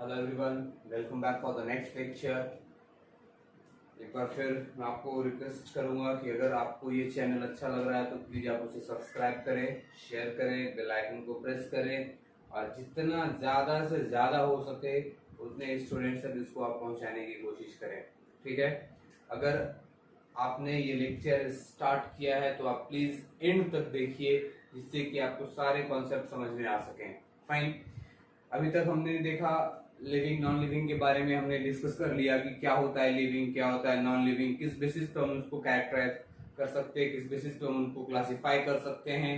Hello everyone, welcome back for the next lecture. एक बार फिर मैं आपको रिक्वेस्ट करूंगा कि अगर आपको ये चैनल अच्छा लग रहा है तो प्लीज आप उसे सब्सक्राइब करें, शेयर करें, बेल आइकन को प्रेस करें और जितना ज़्यादा से ज़्यादा हो सके उतने स्टूडेंट्स तक इसको आप पहुंचाने की कोशिश करें। ठीक है, अगर आपने ये लेक्चर स्टार्ट किया है तो आप प्लीज एंड तक देखिए जिससे कि आपको सारे कॉन्सेप्ट समझ में आ सकें। फाइन, अभी तक हमने देखा लिविंग नॉन लिविंग के बारे में, हमने डिस्कस कर लिया कि क्या होता है लिविंग, क्या होता है नॉन लिविंग, किस बेसिस पे हम उसको कैरेक्टराइज कर सकते हैं, किस बेसिस पे हम उनको क्लासिफाई कर सकते हैं।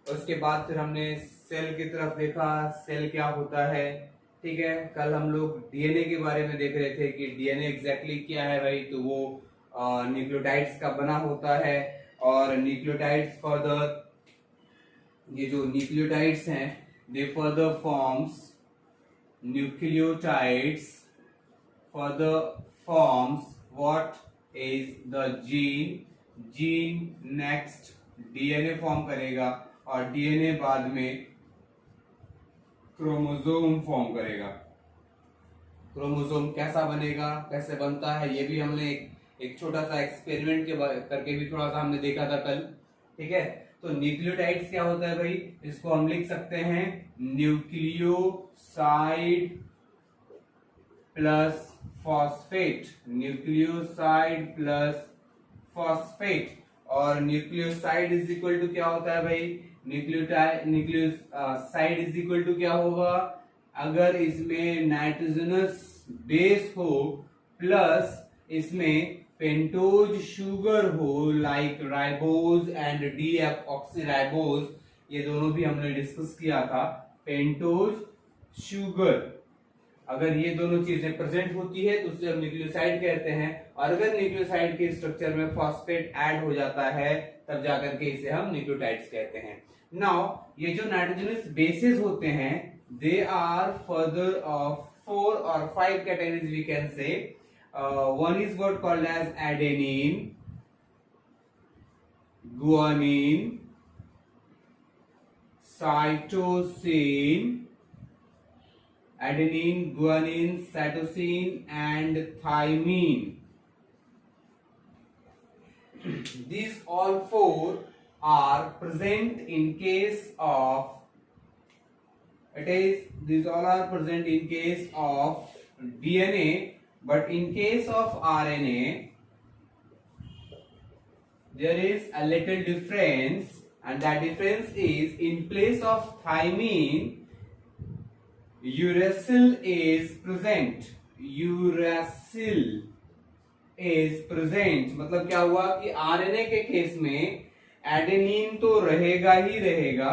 और उसके बाद फिर हमने सेल की तरफ देखा, सेल क्या होता है। ठीक है, कल हम लोग डीएनए के बारे में देख रहे थे कि डीएनए एग्जैक्टली क्या है भाई, तो वो न्यूक्लियोटाइड्स का बना होता है। और न्यूक्लियोटाइड्स फर्दर, ये जो न्यूक्लियोटाइड्स हैं दे further forms nucleotides further forms what is the gene next DNA form करेगा और DNA बाद में क्रोमोसोम फॉर्म करेगा। क्रोमोसोम कैसा बनेगा, कैसे बनता है, ये भी हमने एक छोटा सा एक्सपेरिमेंट के करके भी थोड़ा सा हमने देखा था कल। ठीक है, तो न्यूक्लियोटाइड्स क्या होता है भाई, इसको हम लिख सकते हैं nucleoside plus phosphate, nucleoside plus phosphate. और न्यूक्लियोसाइड इज इक्वल टू क्या होता है भाई, न्यूक्लियोसाइड इज इक्वल टू क्या होगा, अगर इसमें नाइट्रोजनस बेस हो प्लस इसमें पेंटोज शुगर हो लाइक राइबोज एंड डीऑक्सीराइबोज, ये दोनों भी हमने डिस्कस किया था। पेंटोज शुगर, अगर ये दोनों चीजें प्रेजेंट होती है तो उसे हम न्यूक्लियोसाइड कहते हैं। और अगर न्यूक्लियोसाइड के स्ट्रक्चर में फॉस्फेट ऐड हो जाता है तब जाकर के इसे हम न्यूक्लियोटाइड्स कहते हैं। नाउ ये जो नाइट्रोजनस बेसेस होते हैं they are further of 4 or 5 categories we can say. One is what called as adenine, guanine, cytosine, adenine, guanine, cytosine and thymine. These all 4 are present in case of these all are present in case of DNA. But in case of RNA, there is a little difference, and that difference is in place of thymine, uracil is present. Uracil is present मतलब क्या हुआ कि RNA के case में adenine तो रहेगा ही रहेगा,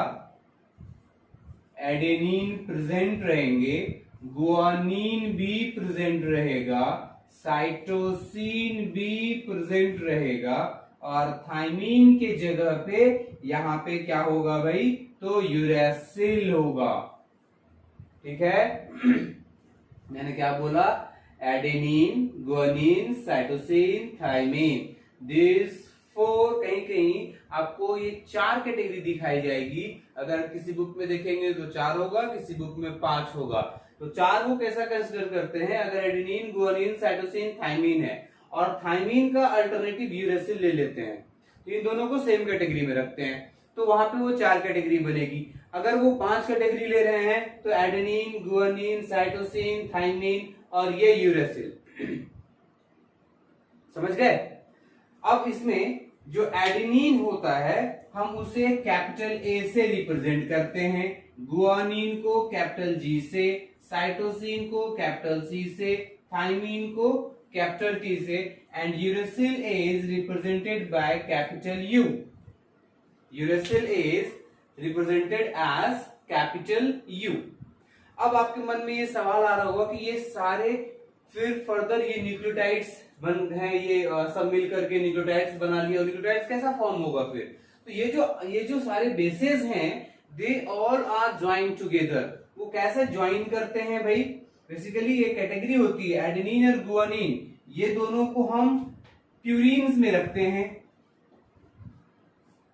adenine present रहेंगे, गुआनिन भी प्रेजेंट रहेगा, साइटोसिन भी प्रेजेंट रहेगा और थाइमीन के जगह पे यहां पे क्या होगा भाई, तो यूरेसिल होगा। ठीक है मैंने क्या बोला, adenine, guanine, cytosine, thymine, this 4, कहीं कहीं आपको ये 4 कैटेगरी दिखाई जाएगी। अगर किसी बुक में देखेंगे तो 4 होगा, किसी बुक में 5 होगा। तो 4 को कैसा कंसिडर करते हैं, अगर एडेनिन, गुआनिन, साइटोसिन, थाइमीन है और थाइमीन का अल्टरनेटिव यूरेसिल ले लेते हैं तो इन दोनों को सेम कैटेगरी में रखते हैं तो वहां पे वो 4 कैटेगरी बनेगी। अगर वो 5 कैटेगरी ले रहे हैं तो एडेनिन, गुआनिन, साइटोसिन, थाइमीन और ये यूरेसिल। समझ गए। अब इसमें जो एडेनिन होता है हम उसे कैपिटल ए से रिप्रेजेंट करते हैं, गुआनिन को कैपिटल जी से, साइटोसिन को कैपिटल सी से, थाइमीन को कैपिटल टी से, and uracil is represented by capital U. Uracil is represented as capital U. अब आपके मन में ये सवाल आ रहा होगा कि ये सारे फिर फर्दर ये न्यूक्लियोटाइड्स बन है, ये सब मिलकर के न्यूक्लियोटाइड्स बना लिया और न्यूक्लियोटाइड्स कैसा फॉर्म होगा फिर, तो ये जो सारे बेसेस हैं they all are join together. वो कैसे ज्वाइन करते हैं भाई, बेसिकली ये कैटेगरी होती है एडेनिन और गुआनिन, ये दोनों को हम प्यूरिन्स में रखते हैं।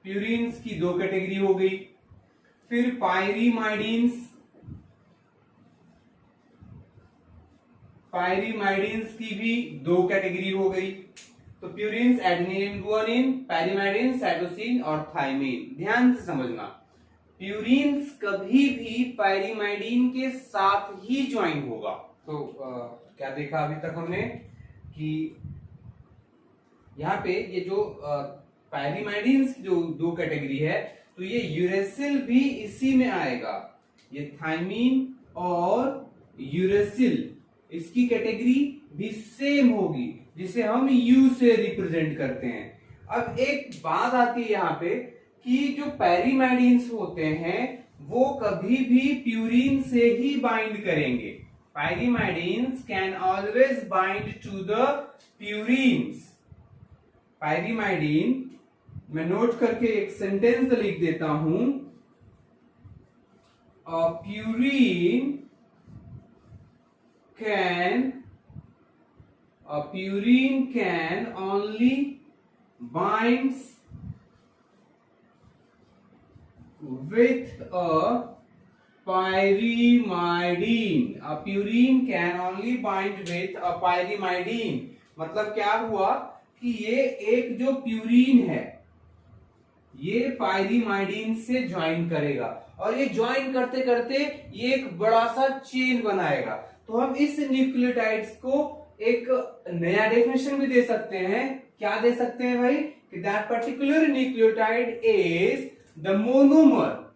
प्यूरिन्स की 2 कैटेगरी हो गई। फिर पायरीमाइडिन्स, पायरीमाइडिन्स की भी दो कैटेगरी हो गई। तो प्यूरिन्स, एडेनिन, गुआनिन, पायरीमाइडिन, साइटोसिन और थाइमिन। ध्यान से समझना, प्यूरिन्स कभी भी पायरीमाइडिन के साथ ही ज्वाइन होगा। तो क्या देखा अभी तक हमने कि यहाँ पे ये जो पायरीमाइडिन्स की जो दो कैटेगरी है, तो ये यूरेसिल भी इसी में आएगा। ये थाइमिन और यूरेसिल, इसकी कैटेगरी भी सेम होगी, जिसे हम यू से रिप्रेजेंट करते हैं। अब एक बात आती है यहाँ पे कि जो पैरीमाइडिन्स होते हैं वो कभी भी प्यूरिन से ही बाइंड करेंगे। Pyrimidines can always bind to the purines. Pyrimidine, मैं नोट करके एक सेंटेंस लिख देता हूं, purine can only binds with a pyrimidine. A purine can only bind with a pyrimidine. मतलब क्या हुआ कि ये एक जो प्यूरिन है ये पायरीमाइडिन से ज्वाइन करेगा और ये ज्वाइन करते करते ये एक बड़ा सा चेन बनाएगा। तो हम इस न्यूक्लियोटाइड्स को एक नया डेफिनेशन भी दे सकते हैं। क्या दे सकते हैं भाई? कि that particular nucleotide is the monomer.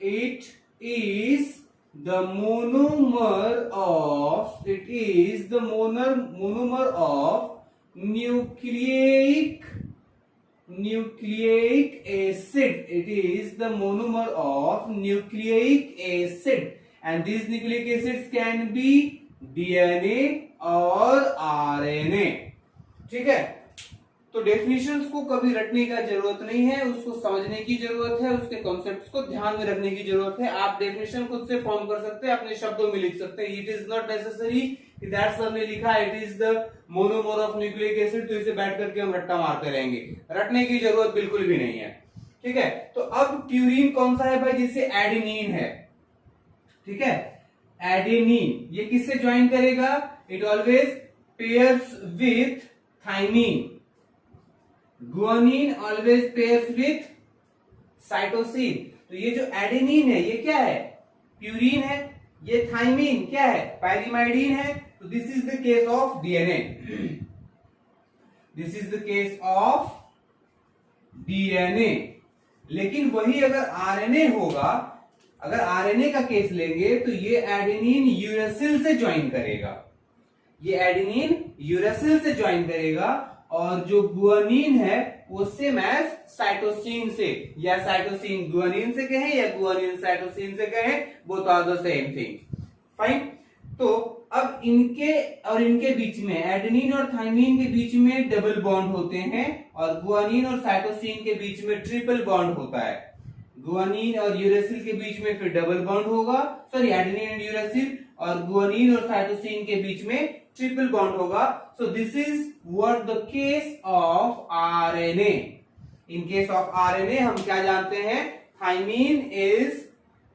It is the monomer of nucleic acid. It is the monomer of nucleic acid, and these nucleic acids can be DNA और RNA। ठीक है, तो डेफिनेशंस को कभी रटने का जरूरत नहीं है, उसको समझने की जरूरत है, उसके कॉन्सेप्ट्स को ध्यान में रखने की जरूरत है। आप डेफिनेशन खुद से फॉर्म कर सकते हैं, अपने शब्दों में लिख सकते हैं। It is not necessary that sir ने लिखा it is the monomer of nucleic acid, तो इसे बैठ करके हम रट्टा मारते रहेंगे। रटने की जरूरत बिल्कुल भी नहीं है। ठीक है, तो अब प्यूरिन कौन सा है भाई? जिसे एडेनिन है। ठीक है, एडेनिन ये किससे ज्वाइन करेगा? It always pairs with thymine. Guanine always pairs with cytosine. तो ये जो एडेनिन है ये क्या है? प्यूरिन है। ये थाइमिन क्या है? पैरीमाइडिन है। तो this is the case of DNA. This is the case of DNA. लेकिन वही अगर आरएनए होगा, अगर आरएनए का केस लेंगे तो ये एडेनिन यूरेसिल से ज्वाइन करेगा। ये एडेनिन यूरेसिल से ज्वाइन करेगा और जो गुआनिन है वो सेम एज साइटोसिन से, या साइटोसिन गुआनिन से कहें या गुआनिन साइटोसिन से कहें, both are the same thing. Fine. तो अब इनके और इनके बीच में, एडेनिन और थाइमिन के बीच में डबल बॉन्ड होते हैं और गुआनिन और साइटोसिन के बीच में ट्रिपल बॉन्ड होता है। गुआनिन और यूरेसिल के बीच में फिर डबल बॉन्ड होगा, सॉरी एडेनिन एंड यूरेसिल, और गुआनिन और साइटोसिन के बीच में ट्रिपल बॉन्ड होगा। So this is what the case of RNA. In case of RNA हम क्या जानते हैं? Thymine is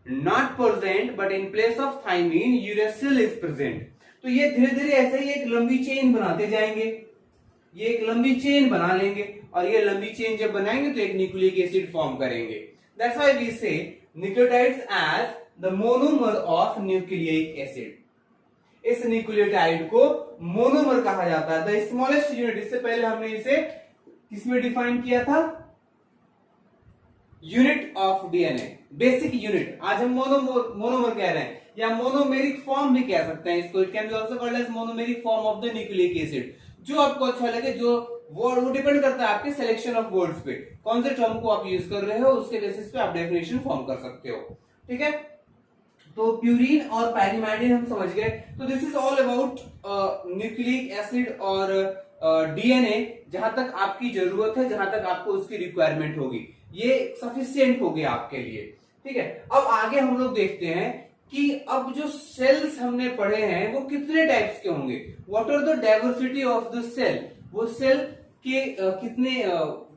not present, but in place of thymine uracil is present. तो ये धीरे धीरे ऐसे ही एक लंबी चेन बनाते जाएंगे, ये एक लंबी चेन बना लेंगे और ये लंबी चेन जब बनाएंगे तो एक न्यूक्लिक एसिड फॉर्म करेंगे। That's why we say nucleotides as the monomer of nucleic acid. इस न्यूक्लियोटाइड को मोनोमर कहा जाता है, द स्मॉलेस्ट यूनिट। इससे पहले हमने इसे किसमें डिफाइन किया था? Unit of DNA, basic unit. आज हम मोनोमर कह रहे हैं या मोनोमेरिक फॉर्म भी कह सकते हैं इसको। It can be also called as monomeric form of the nucleic acid. जो आपको अच्छा लगे, जो वर्ड, वो डिपेंड करता है आपके सिलेक्शन ऑफ वर्ड्स पे, कौन से टर्म को आप यूज कर रहे हो, उसके बेसिस पे आप डेफिनेशन फॉर्म कर सकते हो। ठीक है, तो प्यूरिन और पैरीमाइडिन हम समझ गए। तो this is all about nucleic acid और डीएनए। जहां तक आपकी जरूरत है, जहां तक आपको उसकी रिक्वायरमेंट होगी, ये सफिशिएंट हो गया आपके लिए। ठीक है, अब आगे हम लोग देखते हैं कि अब जो सेल्स हमने पढ़े हैं वो कितने टाइप्स के होंगे। What are the diversity of the cell? वो सेल के कितने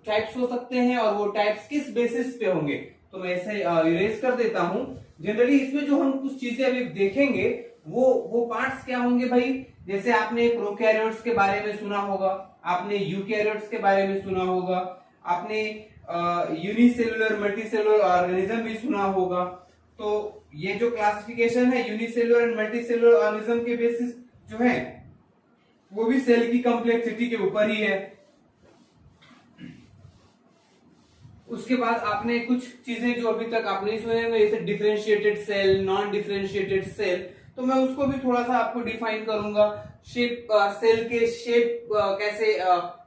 टाइप्स हो सकते हैं और वो टाइप्स किस बेसिस पे होंगे। तो मैं इसे इरेज कर देता हूं। जनरली इसमें जो हम कुछ चीजें अभी देखेंगे वो पार्ट्स क्या होंगे भाई, जैसे आपने प्रोकैरियोट्स के बारे में सुना होगा, आपने यूकैरियोट्स के बारे में सुना होगा, आपने यूनिसेलुलर मल्टीसेलुलर ऑर्गेनिज्म भी सुना होगा। तो ये जो क्लासिफिकेशन है यूनिसेलुलर एंड मल्टीसेलुलर ऑर्गेनिज्म के बेसिस जो है वो भी सेल की कॉम्प्लेक्सिटी के ऊपर ही है। उसके बाद आपने कुछ चीजें जो अभी तक आपने सुने हैं जैसे differentiated cell, non differentiated cell, तो मैं उसको भी थोड़ा सा आपको डिफाइन करूंगा। शेप, सेल के शेप कैसे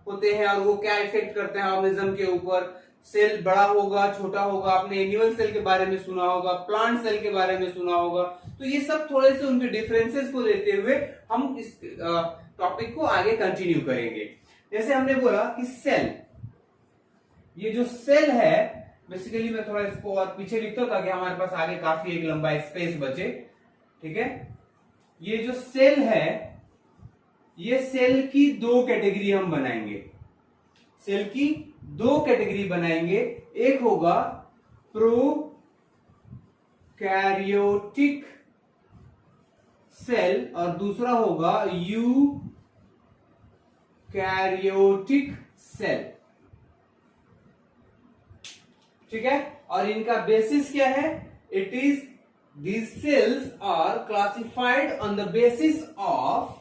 होते हैं और वो क्या इफेक्ट करते हैं ऑर्गेनिज्म के ऊपर। सेल बड़ा होगा, छोटा होगा, आपने एनिमल सेल के बारे में सुना होगा, प्लांट सेल के बारे में सुना होगा। तो ये सब थोड़े से उनके डिफरेंसेस को लेते हुए हम इस टॉपिक को आगे कंटिन्यू करेंगे। जैसे हमने बोला कि सेल, ये जो सेल है बेसिकली, मैं थोड़ा इसको और पीछे लिखता हूं ताकि हमारे पास आगे काफी एक लंबा स्पेस बचे। ठीक है, ये जो सेल है, ये सेल की दो कैटेगरी हम बनाएंगे। सेल की दो कैटेगरी बनाएंगे, एक होगा प्रोकैरियोटिक सेल और दूसरा होगा यूकैरियोटिक सेल। ठीक है, और इनका बेसिस क्या है? It is these cells are classified on the basis of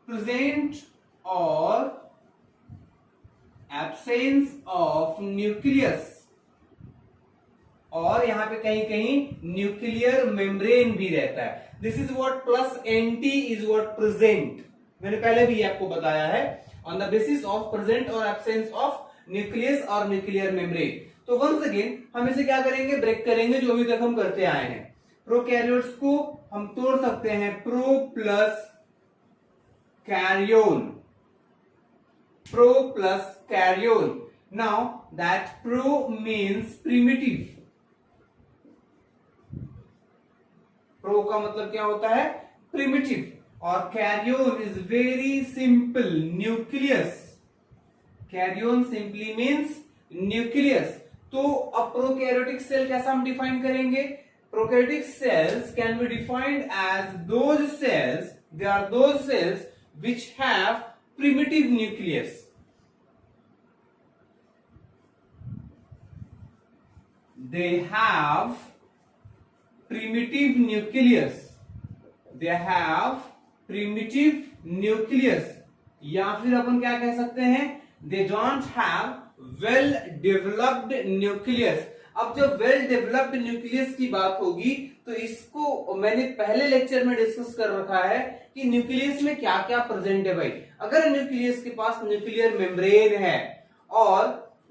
present or absence of nucleus, और यहां पे कहीं कहीं न्यूक्लियर मेम्ब्रेन भी रहता है। This is what plus anti is what present, मैंने पहले भी आपको बताया है, on the basis of present और एब्सेंस ऑफ न्यूक्लियस और न्यूक्लियर मेम्ब्रेन। तो वंस अगेन हम इसे क्या करेंगे, ब्रेक करेंगे जो अभी तक हम करते आए हैं। प्रोकैरियोट्स को हम तोड़ सकते हैं, pro plus कैरियोन, pro plus कैरियोन। Now that pro means primitive, pro का मतलब क्या होता है? प्रिमिटिव, और कैरियोन is very simple, nucleus. कैरियोन simply means nucleus. तो अब प्रोकैरियोटिक सेल कैसा हम डिफाइन करेंगे? Prokaryotic cells can be defined as those cells, they are those cells which have primitive nucleus. They have primitive nucleus. They have primitive nucleus. या फिर अपन क्या कह सकते हैं? They don't have well developed nucleus. अब जब well developed nucleus की बात होगी तो इसको मैंने पहले लेक्चर में डिस्कस कर रखा है कि न्यूक्लियस में क्या क्या प्रेजेंट है भाई। अगर न्यूक्लियस के पास न्यूक्लियर मेम्ब्रेन है और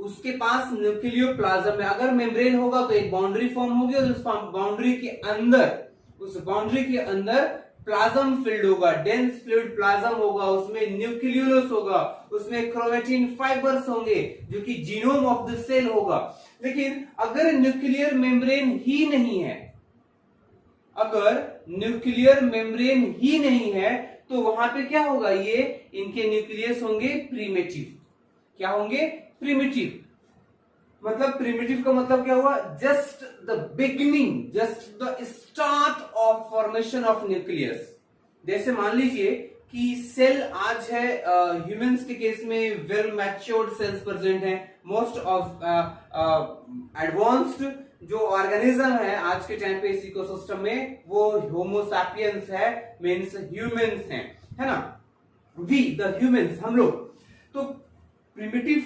उसके पास न्यूक्लियोप्लाज्म है, अगर मेम्ब्रेन होगा तो एक बाउंड्री फॉर्म होगी और उस बाउंड्री के अंदर प्लाज्म फिल्ड होगा, डेंस फ्लूइड प्लाज्म होगा, उसमें न्यूक्लियोलस होगा, उसमें क्रोमेटिन फाइबर्स होंगे जो कि जीनोम ऑफ द सेल होगा। लेकिन अगर न्यूक्लियर मेम्ब्रेन ही नहीं है, अगर न्यूक्लियर मेम्ब्रेन ही नहीं है तो वहां पे क्या होगा? ये इनके न्यूक्लियस होंगे प्रिमिटिव। क्या होंगे? प्रिमिटिव। मतलब प्रिमिटिव का मतलब क्या हुआ? Just the beginning, just the start of formation of nucleus. जैसे मान लीजिए कि सेल आज है, ह्यूमंस के केस में वेल मैच्योर्ड सेल्स प्रेजेंट हैं। मोस्ट ऑफ एडवांस्ड जो ऑर्गेनिज्म है आज के टाइम पे इस इकोसिस्टम में वो होमो सैपियंस है, मींस ह्यूमंस हैं, है ना? वी द ह्यूमंस, हम लोग। तो प्रिमिटिव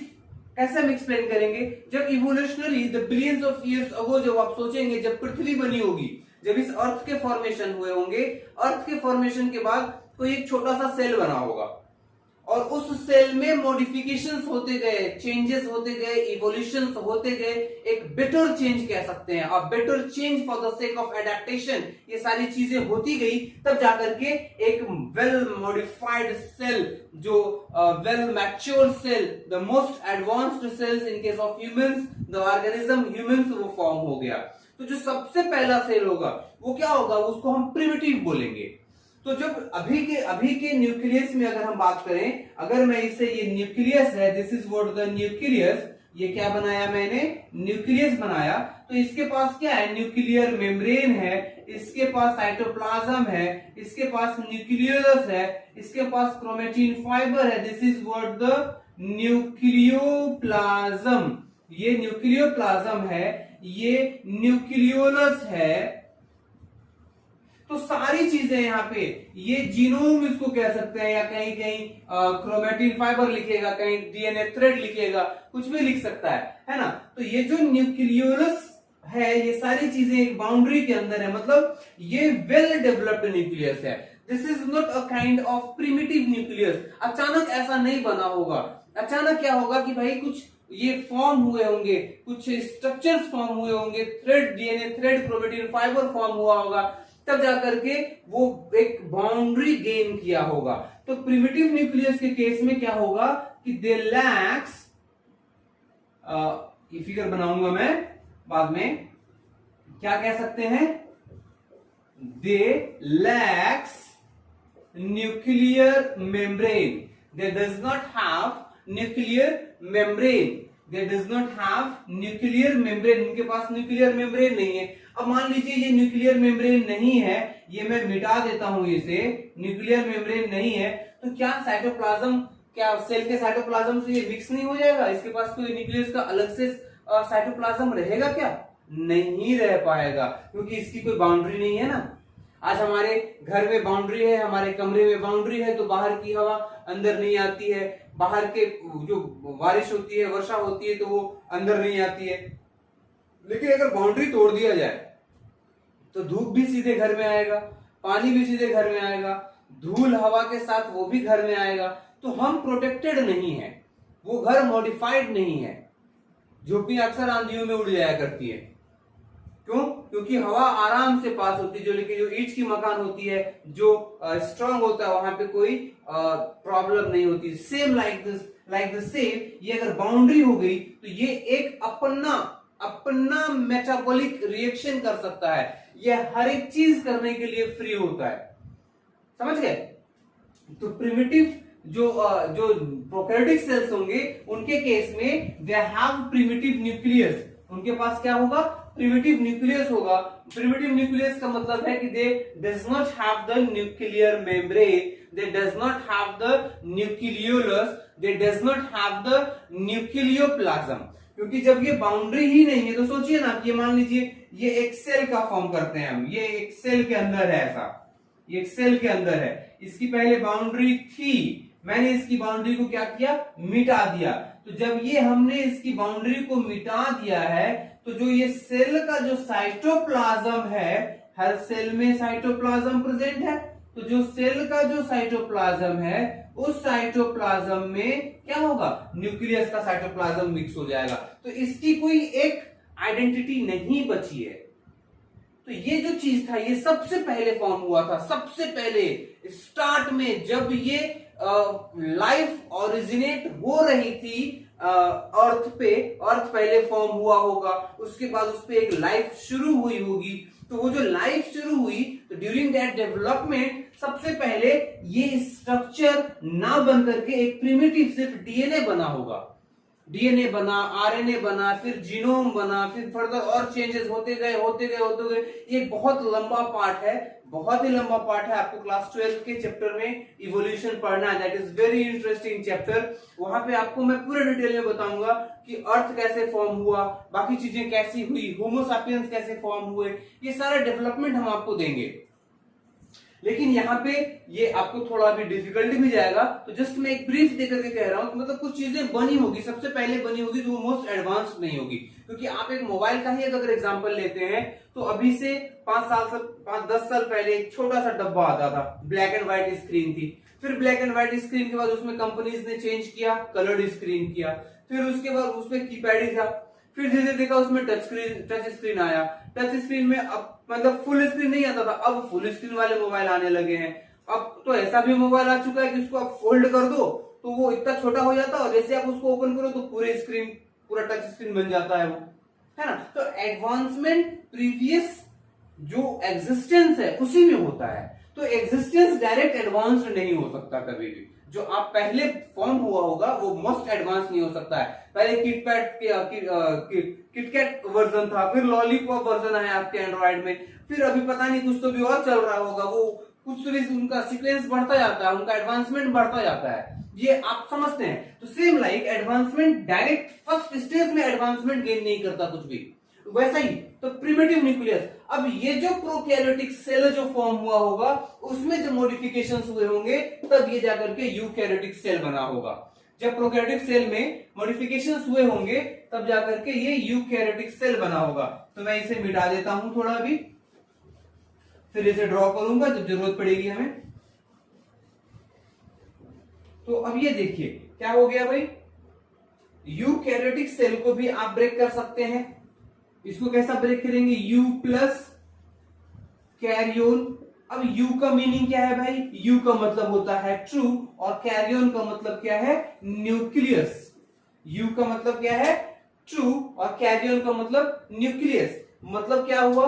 कैसे हम एक्सप्लेन करेंगे? जब evolutionary the billions of years ago, जब आप सोचेंगे जब पृथ्वी बनी होगी, जब इस अर्थ के फॉर्मेशन हुए होंगे, अर्थ के फॉर्मेशन के बाद कोई एक छोटा सा सेल बना होगा और उस सेल में मॉडिफिकेशंस होते गए, चेंजेस होते गए, इवोल्यूशंस होते गए, एक बेटर चेंज कह सकते हैं, और better change for the sake of adaptation, ये सारी चीजें होती गई, तब जाकर के एक वेल मॉडिफाइड सेल, जो well mature cell, the most advanced cells in case of humans, the organism humans, वो फॉर्म हो गया। तो जो सबसे पहला सेल होगा वो क्या होगा? उसको हम प्रिमिटिव बोलेंगे। तो जब अभी के न्यूक्लियस में अगर हम बात करें, अगर मैं इसे, ये न्यूक्लियस है, this is what the nucleus, ये क्या बनाया मैंने, न्यूक्लियस बनाया। तो इसके पास क्या है, न्यूक्लियर मेम्ब्रेन है, इसके पास साइटोप्लाज्म है, इसके पास न्यूक्लियोलस है, इसके पास क्रोमेटिन फाइबर है। This is what the nucleoplasm. ये न्यूक्लियोप्लाज्म है, ये न्यूक्लियोलस है। तो सारी चीजें यहाँ पे, ये जीनोम इसको कह सकते हैं, या कहीं कहीं क्रोमेटिन फाइबर लिखेगा, कहीं डीएनए थ्रेड लिखेगा, कुछ भी लिख सकता है ना। तो ये जो न्यूक्लियोलस है, ये सारी चीजें एक बाउंड्री के अंदर है, मतलब ये वेल डेवलप्ड न्यूक्लियस है। This is not a kind of primitive nucleus. अचानक ऐसा नहीं बना होगा। अचानक क्या होगा कि भाई कुछ ये फॉर्म हुए होंगे, कुछ स्ट्रक्चर्स फॉर्म हुए होंगे, thread, DNA thread, chromatin fibre form हुआ होगा, तब जाकर के वो एक बाउंड्री गेन किया होगा। तो प्रिमिटिव न्यूक्लियस के केस में क्या होगा कि दे लैक्स, ये फिगर बनाऊंगा मैं बाद में, क्या कह सकते हैं, they lacks nuclear membrane. They does not have nuclear membrane, they does not have nuclear membrane, उनके पास न्यूक्लियर मेम्ब्रेन नहीं है। अब मान लीजिए ये न्यूक्लियर मेम्ब्रेन नहीं है, ये मैं मिटा देता हूं, इसे न्यूक्लियर मेम्ब्रेन नहीं है, तो क्या साइटोप्लाज्म, क्या सेल के साइटोप्लाज्म से ये मिक्स नहीं हो जाएगा? इसके पास कोई न्यूक्लियस का अलग से साइटोप्लाज्म रहेगा क्या? नहीं रह पाएगा, क्योंकि इसकी कोई बाउंड्री नहीं है ना। आज हमारे घर में बाउंड्री है, हमारे कमरे में बाउंड्री है, तो बाहर की हवा अंदर नहीं आती है, बाहर के जो बारिश होती है, वर्षा होती है, तो वो अंदर नहीं आती है। लेकिन अगर बाउंड्री तोड़ दिया जाए तो धूप भी सीधे घर में आएगा, पानी भी सीधे घर में आएगा, धूल हवा के साथ वो भी घर में आएगा। तो हम प्रोटेक्टेड नहीं है, वो घर मॉडिफाइड नहीं है। झोपड़ी अक्सर आंधियों में उड़ जाया करती है, क्यों? क्योंकि हवा आराम से पास होती है, जो लेकिन जो ईंट की मकान होती है, जो स्ट्रांग होता है, वहां पे कोई प्रॉब्लम नहीं होती। सेम लाइक द सेम, ये अगर बाउंड्री हो गई तो ये एक अपना मेटाबॉलिक रिएक्शन कर सकता है, ये हर एक चीज करने के लिए फ्री होता है। समझ गए? तो प्रिमिटिव जो प्रोकैरियोटिक सेल्स होंगे, उनके केस में दे हैव प्रिमिटिव न्यूक्लियस। उनके पास क्या होगा? प्रिमिटिव न्यूक्लियस होगा। प्रिमिटिव न्यूक्लियस का मतलब है कि दे does not have the nuclear membrane, they does not have the nucleolus, they does not have the nucleoplasm. क्योंकि जब ये बाउंड्री ही नहीं है, तो सोचिए ना कि मान लीजिए ये एक सेल का फॉर्म करते हैं हम, ये एक सेल के अंदर है, ऐसा ये एक सेल के अंदर है, इसकी पहले बाउंड्री थी, मैंने इसकी बाउंड्री को क्या किया? मिटा दिया। तो जब ये हमने इसकी बाउंड्री को मिटा दिया है, तो जो ये सेल का जो साइटोप्लाज्म है, हर सेल में साइटोप्लाज्म प्रेजेंट है, तो जो सेल का जो साइटोप्लाज्म है, उस साइटोप्लाज्म में क्या होगा? न्यूक्लियस का साइटोप्लाज्म मिक्स हो जाएगा। तो इसकी कोई एक आइडेंटिटी नहीं बची है। तो ये जो चीज था, ये सबसे पहले फॉर्म हुआ था, सबसे पहले स्टार्ट में, जब ये लाइफ ओरिजिनेट हो रही थी अर्थ पे, अर्थ पहले फॉर्म हुआ होगा, उसके बाद उस पे एक लाइफ शुरू हुई होगी। तो वो जो लाइफ शुरू हुई, तो ड्यूरिंग दैट डेवलपमेंट सबसे पहले ये स्ट्रक्चर ना बन करके एक प्रिमिटिव सिर्फ डीएनए बना होगा। डीएनए बना, आरएनए बना, फिर जीनोम बना, फिर फर्दर और चेंजेस होते गए। ये बहुत लंबा पार्ट है, बहुत ही लंबा पार्ट है। आपको क्लास 12 के चैप्टर में इवोल्यूशन पढ़ना है, that is very interesting chapter. वहां पे आपको मैं पूरे डिटेल में बताऊंगा कि अर्थ कैसे फॉर्म हुआ, बाकी चीजें कैसी हुई, होमो सैपियंस कैसे फॉर्म हुए, ये सारा डेवलपमेंट हम आपको देंगे। लेकिन यहाँ पे ये आपको थोड़ा भी डिफिकल्टी भी जाएगा, तो जस्ट मैं एक ब्रीफ देकर के कह रहा हूँ, मतलब कुछ चीजें बनी होगी, सबसे पहले बनी होगी, तो वो मोस्ट एडवांस्ड नहीं होगी। क्योंकि आप एक मोबाइल का ही अगर एग्जांपल लेते हैं, तो अभी से 5-10 साल पहले एक छोटा सा डब्बा आता था, ब्लैक एंड व्हाइट स्क्रीन थी। फिर ब्लैक एंड व्हाइट स्क्रीन के बाद उसमें कंपनीज ने चेंज किया, कलर्ड स्क्रीन किया। फिर उसके बाद उसमें कीपैड ही था। फिर धीरे देखा उसमें टच स्क्रीन आया। टच स्क्रीन में अब मतलब फुल स्क्रीन नहीं आता था, अब फुल स्क्रीन वाले मोबाइल आने लगे हैं। अब तो ऐसा भी मोबाइल आ चुका है कि उसको आप फोल्ड कर दो तो वो इतना छोटा हो जाता है, और जैसे आप उसको ओपन करो तो पूरा टच स्क्रीन बन जाता है, वो है ना। तो एडवांसमेंट प्रीवियस जो एग्जिस्टेंस है उसी में होता है। तो एग्जिस्टेंस डायरेक्ट एडवांस्ड नहीं हो सकता कभी भी। जो आप पहले फॉर्म हुआ होगा वो मोस्ट एडवांस नहीं हो सकता है। पहले किटकैट वर्जन था, फिर लॉलीपॉप वर्जन आया आपके एंड्रॉइड में, फिर अभी पता नहीं कुछ तो भी और चल रहा होगा, वो कुछ तो भी उनका सीक्वेंस बढ़ता जाता है, उनका एडवांसमेंट बढ़ता जाता है, ये आप समझते हैं। तो same like advancement direct first stage में एडवांसमेंट गेन नहीं करता कुछ भी, वैसा ही तो प्रिमिटिव न्यूक्लियस। अब ये जो प्रोकैरियोटिक सेल जो फॉर्म हुआ होगा उसमें जो मॉडिफिकेशंस हुए होंगे तब ये जाकर के यूकैरियोटिक सेल बना होगा। जब प्रोकैरियोटिक सेल में मॉडिफिकेशंस हुए होंगे तब जाकर के ये यूकैरियोटिक सेल बना होगा। तो मैं इसे मिटा देता हूं थोड़ा अभी, फिर इसे ड्रॉ करूंगा जब जरूरत पड़ेगी हमें। तो अब ये देखिए क्या हो गया भाई, यूकैरियोटिक सेल को भी आप ब्रेक कर सकते हैं। इसको कैसा ब्रेक करेंगे, U प्लस कैरियोन। अब U का मीनिंग क्या है भाई, U का मतलब होता है ट्रू और कैरियोन का मतलब क्या है, न्यूक्लियस। U का मतलब क्या है, ट्रू और कैरियोन का मतलब न्यूक्लियस। मतलब क्या हुआ,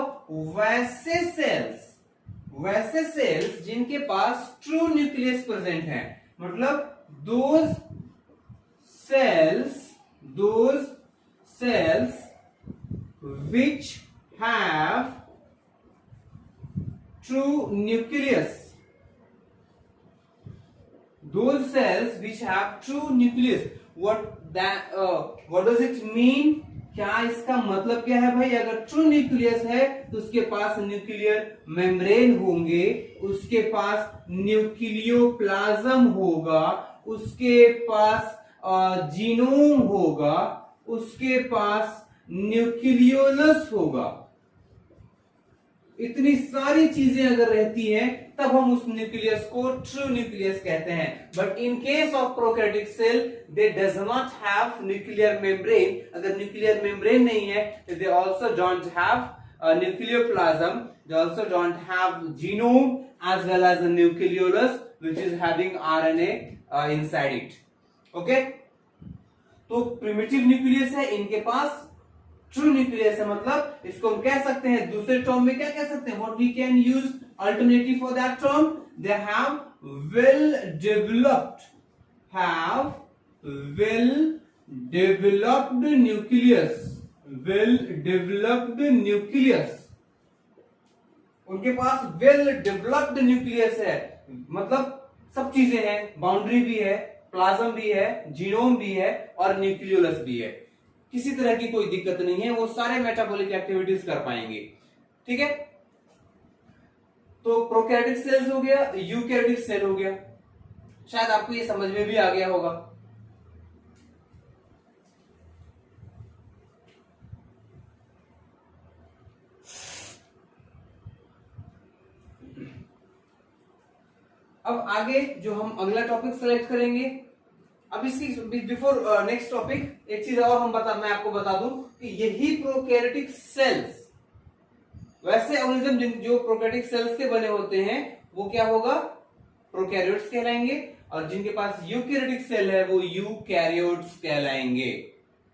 वैसे सेल्स जिनके पास ट्रू न्यूक्लियस प्रेजेंट है, मतलब those cells which have true nucleus, those cells which have true nucleus, what does it mean, क्या इसका मतलब क्या है भाई, अगर ट्रू न्यूक्लियस है तो उसके पास न्यूक्लियर मेम्ब्रेन होंगे, उसके पास न्यूक्लियोप्लाज्म होगा, उसके पास जीनोम होगा, उसके पास न्यूक्लियोलस होगा। इतनी सारी चीजें अगर रहती हैं तब हम उस न्यूक्लियस को ट्रू न्यूक्लियस कहते हैं। But in case of prokaryotic cell they does not have nuclear membrane. अगर न्यूक्लियर मेम्ब्रेन नहीं है तो they also don't have nucleoplasm, they also don't have genome as well as a nucleolus which is having RNA inside it. Okay, तो primitive nucleus है, इनके पास true nucleus है, मतलब इसको हम कह सकते हैं दूसरे टर्म में क्या कह सकते हैं, what we can use alternative for that term, they have well developed nucleus, उनके पास वेल डेवलप्ड न्यूक्लियस है, मतलब सब चीजें हैं, बाउंड्री भी है, प्लाज्म भी है, जीनोम भी है और न्यूक्लियोलस भी है, किसी तरह की कोई दिक्कत नहीं है, वो सारे मेटाबॉलिक एक्टिविटीज कर पाएंगे। ठीक है, तो प्रोकैरियोटिक सेल्स हो गया, यूकैरियोटिक सेल हो गया, शायद आपको ये समझ में भी आ गया होगा। अब आगे जो हम अगला टॉपिक सेलेक्ट करेंगे, अब इसकी बिफोर नेक्स्ट टॉपिक एक चीज और मैं आपको बता दूं कि यही प्रोकैरियोटिक सेल्स, वैसे ऑर्गेनिज्म जो प्रोकैरियोटिक सेल्स के बने होते हैं वो क्या होगा, प्रोकैरियोट्स कहलाएंगे, और जिनके पास यूकैरियोटिक सेल है वो यूकैरियोट्स कहलाएंगे।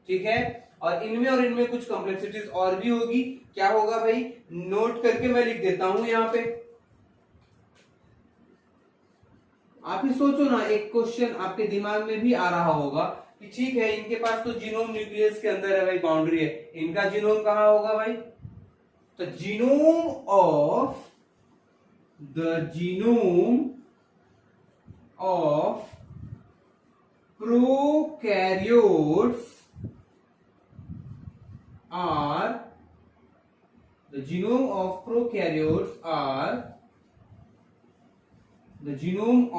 ठीक है, और इनमें कुछ कॉम्प्लेक्सिटीज और भी होगी। क्या होगा भाई, नोट करके मैं लिख देता हूं यहां पे, आप ही सोचो ना, एक क्वेश्चन आपके दिमाग में भी आ रहा होगा कि ठीक है इनके पास तो जीनोम न्यूक्लियस के अंदर है भाई, बाउंड्री है, इनका जीनोम कहां होगा भाई, तो genome of prokaryotes are the genome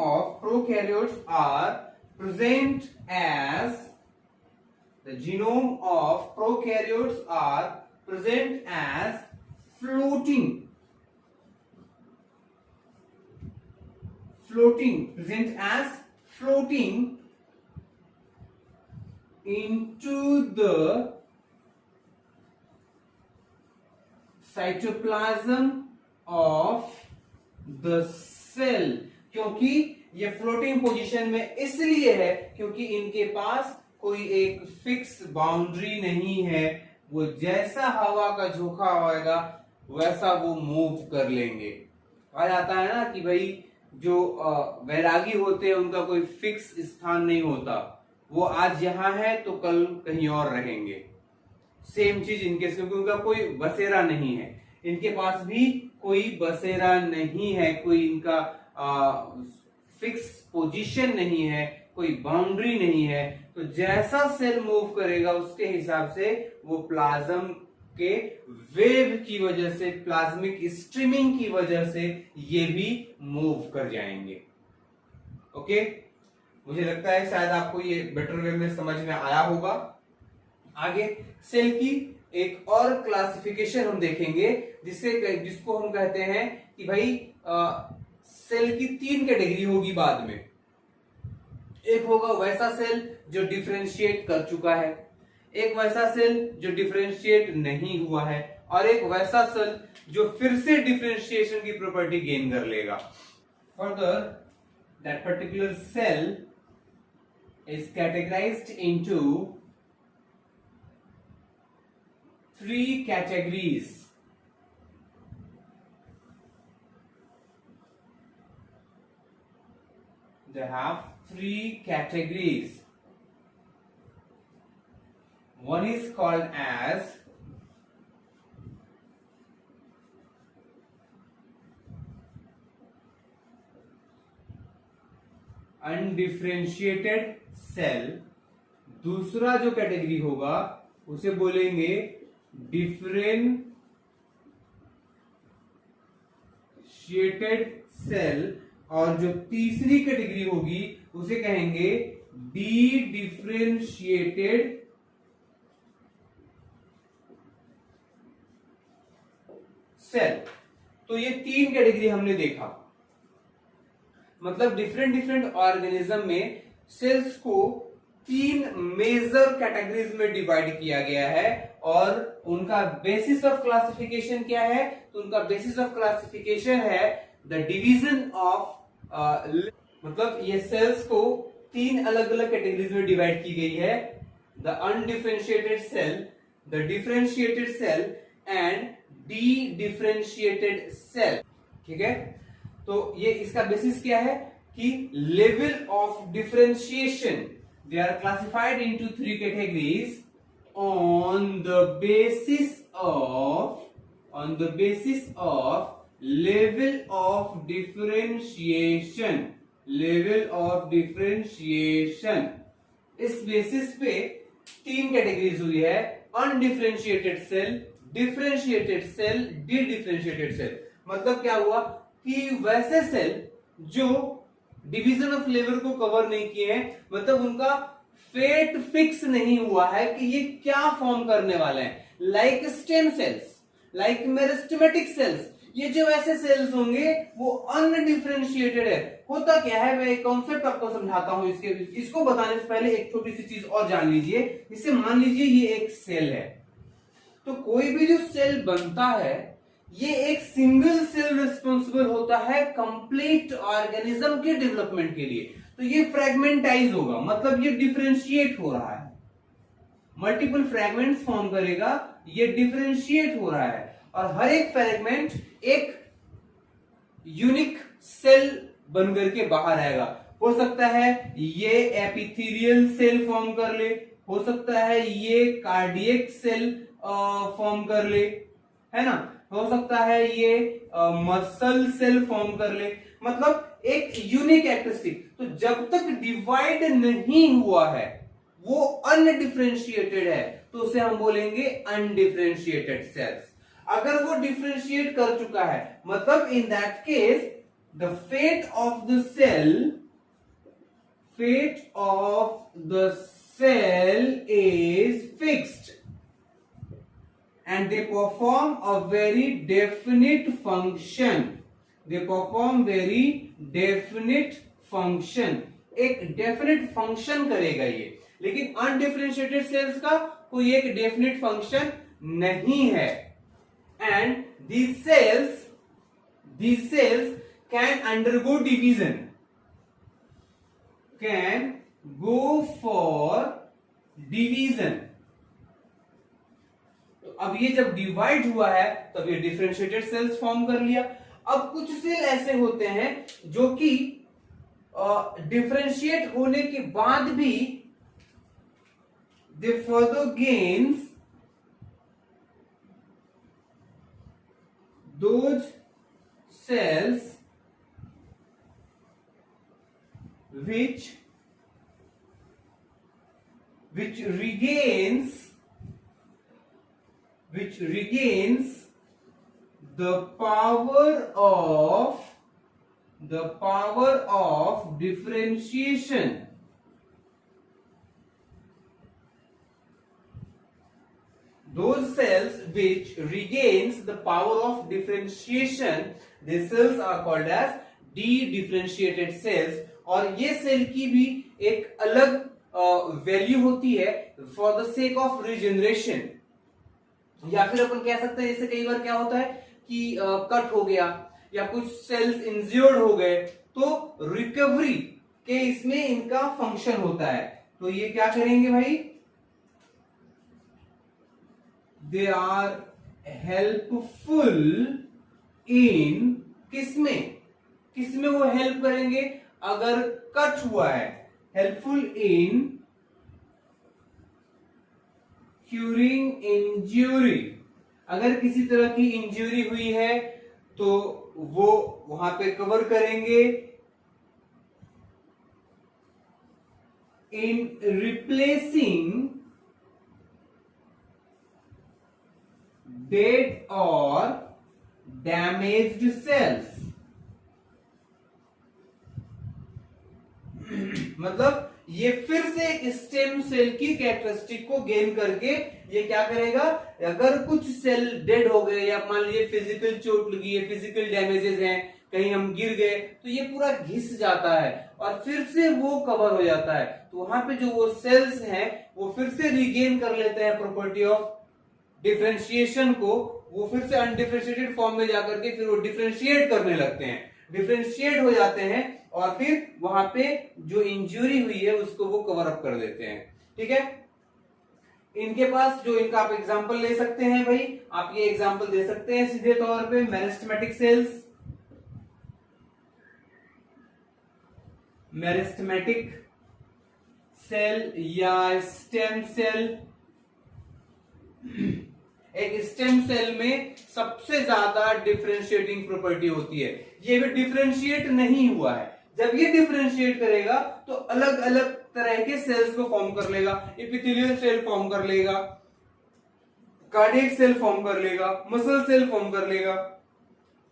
of prokaryotes are present as floating into the cytoplasm of the cell। क्योंकि ये फ्लोटिंग पोजीशन में इसलिए है क्योंकि इनके पास कोई एक फिक्स बाउंड्री नहीं है, वो जैसा हवा का झोंका होगा वैसा वो मूव कर लेंगे। कहा जाता है ना कि भाई जो वैरागी होते हैं उनका कोई फिक्स स्थान नहीं होता, वो आज यहाँ है तो कल कहीं और रहेंगे। सेम चीज इनके, क्योंकि उनका कोई बसेरा नहीं है, इनके पास भी कोई बसेरा नहीं है, कोई इनका फिक्स पोजीशन नहीं है, कोई बाउंड्री नहीं है। तो जैसा सेल मूव करेगा उसके हिसाब से वो प्लाज्म के वेव की वजह से, प्लाज्मिक स्ट्रीमिंग की वजह से ये भी मूव कर जाएंगे। ओके, मुझे लगता है शायद आपको ये बेटर वे में समझ में आया होगा। आगे सेल की एक और क्लासिफिकेशन हम देखेंगे, जिसको हम कहते हैं कि भाई सेल की 3 कैटेगरी होगी बाद में। एक होगा वैसा सेल जो डिफरेंशिएट कर चुका है, एक वैसा सेल जो डिफरेंशिएट नहीं हुआ है, और एक वैसा सेल जो फिर से डिफरेंशिएशन की प्रॉपर्टी गेन कर लेगा। Further that particular cell is categorized into 3 categories. They have 3 categories. One is called as undifferentiated cell, दूसरा जो कैटेगरी होगा उसे बोलेंगे डिफरेंशिएटेड सेल, और जो तीसरी कैटेगरी होगी उसे कहेंगे डी डिफरेंशिएटेड सेल। तो ये 3 कैटेगरी हमने देखा, मतलब डिफरेंट ऑर्गेनिज्म में सेल्स को 3 मेजर कैटेगरीज में डिवाइड किया गया है, और उनका बेसिस ऑफ क्लासिफिकेशन क्या है? तो उनका बेसिस ऑफ क्लासिफिकेशन है द डिवीजन ऑफ, मतलब ये सेल्स को 3 अलग अलग कैटेगरीज में डिवाइड की गई है, the undifferentiated cell, the differentiated cell and dedifferentiated cell. ठीक है, तो ये इसका बेसिस क्या है कि level of differentiation, they are classified into 3 categories on the basis of level of differentiation, इस बेसिस पे 3 कैटेगरीज हुई है, undifferentiated cell, differentiated cell, dedifferentiated cell. मतलब क्या हुआ कि वैसे सेल जो डिवीजन ऑफ लेवल को कवर नहीं किए हैं, मतलब उनका फेट फिक्स नहीं हुआ है कि ये क्या फॉर्म करने वाले हैं, like stem cells, like meristematic cells, ये जो ऐसे सेल्स होंगे वो अनडिफरेंशिएटेड है। होता क्या है, मैं एक कॉन्सेप्ट आपको समझाता हूं, इसको बताने से पहले एक छोटी सी चीज और जान लीजिए। इससे मान लीजिए ये एक सेल है, तो कोई भी जो सेल बनता है ये एक सिंगल सेल रिस्पॉन्सिबल होता है कंप्लीट ऑर्गेनिज्म के डेवलपमेंट के लिए। तो ये फ्रेगमेंटाइज होगा, मतलब ये डिफरेंशिएट हो रहा है, मल्टीपल फ्रेगमेंट्स फॉर्म करेगा, ये डिफरेंशिएट हो रहा है, और हर एक फ्रेगमेंट एक यूनिक सेल बन करके बाहर आएगा। हो सकता है ये एपिथेलियल सेल फॉर्म कर ले, हो सकता है ये कार्डियक सेल फॉर्म कर ले, है ना, हो सकता है ये मसल सेल फॉर्म कर ले, मतलब एक यूनिक कैरेक्टरिस्टिक। तो जब तक डिवाइड नहीं हुआ है वो अनडिफरेंशिएटेड है, तो उसे हम बोलेंगे अनडिफरेंशिएटेड सेल्स। अगर वो डिफरेंशिएट कर चुका है, मतलब in that case the fate of the cell is fixed and they perform a very definite function. एक डेफिनेट फंक्शन करेगा ये, लेकिन अनडिफरेंशिएटेड सेल्स का कोई एक डेफिनेट फंक्शन नहीं है। And these cells can undergo division, can go for division। अब ये जब डिवाइड हुआ है तब ये डिफरेंशिएटेड सेल्स फॉर्म कर लिया। अब कुछ सेल ऐसे होते हैं जो कि डिफरेंशिएट होने के बाद भी दे further gains those cells which regains the power of differentiation. Those cells which regains the power of differentiation, these cells are called as de-differentiated cells. और ये सेल की भी एक अलग वैल्यू होती है for the sake of regeneration. या फिर अपन कह सकते हैं, जैसे कई बार क्या होता है कि कट हो गया या कुछ सेल्स इंज्योर्ड हो गए, तो रिकवरी के इसमें इनका फंक्शन होता है। तो ये क्या करेंगे भाई, दे आर हेल्पफुल इन किसमें वो हेल्प करेंगे, अगर कट हुआ है, हेल्पफुल इन क्यूरिंग इंज्यूरी। अगर किसी तरह की इंज्यूरी हुई है तो वो वहां पे कवर करेंगे। इन रिप्लेसिंग डेड और डैमेज्ड सेल्स। मतलब ये फिर से एक स्टेम सेल की कैरेक्टरिस्टिक को गेन करके ये क्या करेगा, अगर कुछ सेल डेड हो गए या मान लीजिए फिजिकल चोट लगी है, फिजिकल डैमेजेस हैं, कहीं हम गिर गए, तो ये पूरा घिस जाता है और फिर से वो कवर हो जाता है। तो वहां पे जो वो सेल्स हैं वो फिर से रिगेन कर लेते हैं प्रॉपर्टी ऑफ डिफरेंशिएशन को, वो फिर से अनडिफरेंशिएटेड फॉर्म में जाकर के फिर वो डिफरेंशिएट करने लगते हैं, डिफरेंशिएट हो जाते हैं और फिर वहां पे जो इंजरी हुई है उसको वो कवर अप कर देते हैं। ठीक है, इनके पास जो इनका आप एग्जांपल ले सकते हैं भाई, आप ये एग्जांपल दे सकते हैं सीधे तौर पे मेरिस्टेमेटिक सेल्स, मेरिस्टेमेटिक सेल या स्टेम सेल। एक स्टेम सेल में सबसे ज्यादा डिफरेंशिएटिंग प्रॉपर्टी होती है, ये भी डिफरेंशिएट नहीं हुआ है। जब ये डिफरेंशिएट करेगा तो अलग अलग तरह के सेल्स को फॉर्म कर लेगा, एपिथेलियल सेल फॉर्म कर लेगा, कार्डियक सेल फॉर्म कर लेगा, मसल सेल फॉर्म कर लेगा।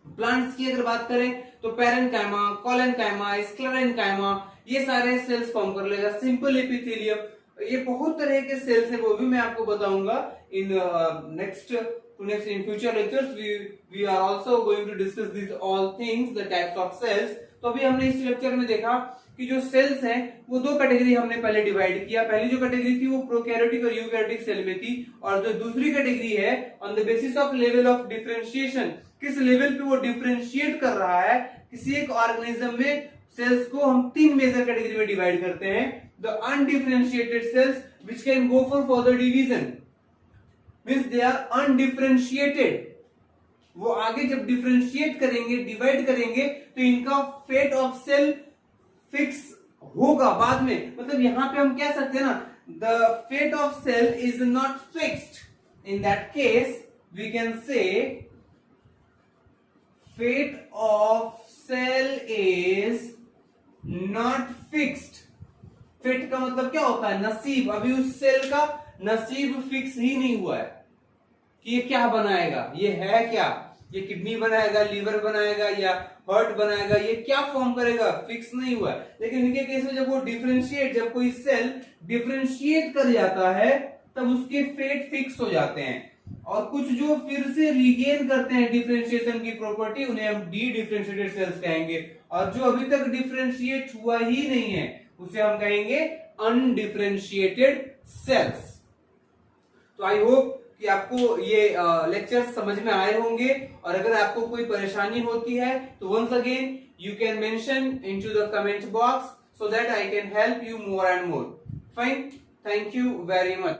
प्लांट्स की अगर बात करें तो पैरेन्काइमा, कोलेनकाइमा, स्क्लेरेन्काइमा, ये सारे सेल्स फॉर्म कर लेगा। सिंपल एपिथेलियम, ये बहुत तरह के सेल्स हैं, वो भी मैं आपको बताऊंगा in next in future lectures we are also going to discuss these all things, the types of cells। तो अभी हमने इस लेक्चर में देखा कि जो सेल्स हैं वो दो कैटेगरी हमने पहले डिवाइड किया। पहली जो कैटेगरी थी वो प्रोकैरियोटिक और यूकैरियोटिक सेल में थी, और जो दूसरी कैटेगरी है on the basis of level of differentiation, किस लेवल पे वो डिफरेंशिएट कर रहा है किसी एक ऑर्गेनिज्म में, सेल्स को हम तीन मेजर कैटेगरी में डिवाइड करते हैं। The undifferentiated cells which can go for further division, means they are undifferentiated. वो आगे जब डिफरेंशिएट करेंगे, डिवाइड करेंगे, तो इनका फेट ऑफ सेल फिक्स होगा बाद में। मतलब यहां पे हम कह सकते हैं ना, the fate of cell is not fixed. In that case we can say fate of cell is not fixed. Fate का मतलब क्या होता है, नसीब। अभी उस सेल का नसीब फिक्स ही नहीं हुआ है कि ये क्या बनाएगा, ये है क्या, ये किडनी बनाएगा, लीवर बनाएगा या हार्ट बनाएगा, ये क्या फॉर्म करेगा, फिक्स नहीं हुआ है। लेकिन इनके केस में जब वो डिफरेंशिएट, जब कोई सेल डिफरेंशिएट कर जाता है तब उसके फेट फिक्स हो जाते हैं। और कुछ जो फिर से रिगेन करते हैं डिफरेंशिएशन की प्रॉपर्टी, उन्हें हम डी डिफरेंशिएटेड सेल्स कहेंगे। और जो अभी तक डिफरेंशिएट हुआ ही नहीं है उसे हम कहेंगे अनडिफरेंशिएटेड सेल्स। तो आई होप कि आपको ये लेक्चर समझ में आए होंगे, और अगर आपको कोई परेशानी होती है तो once again you can mention into the comment box so that I can help you more and more. Fine, thank you very much.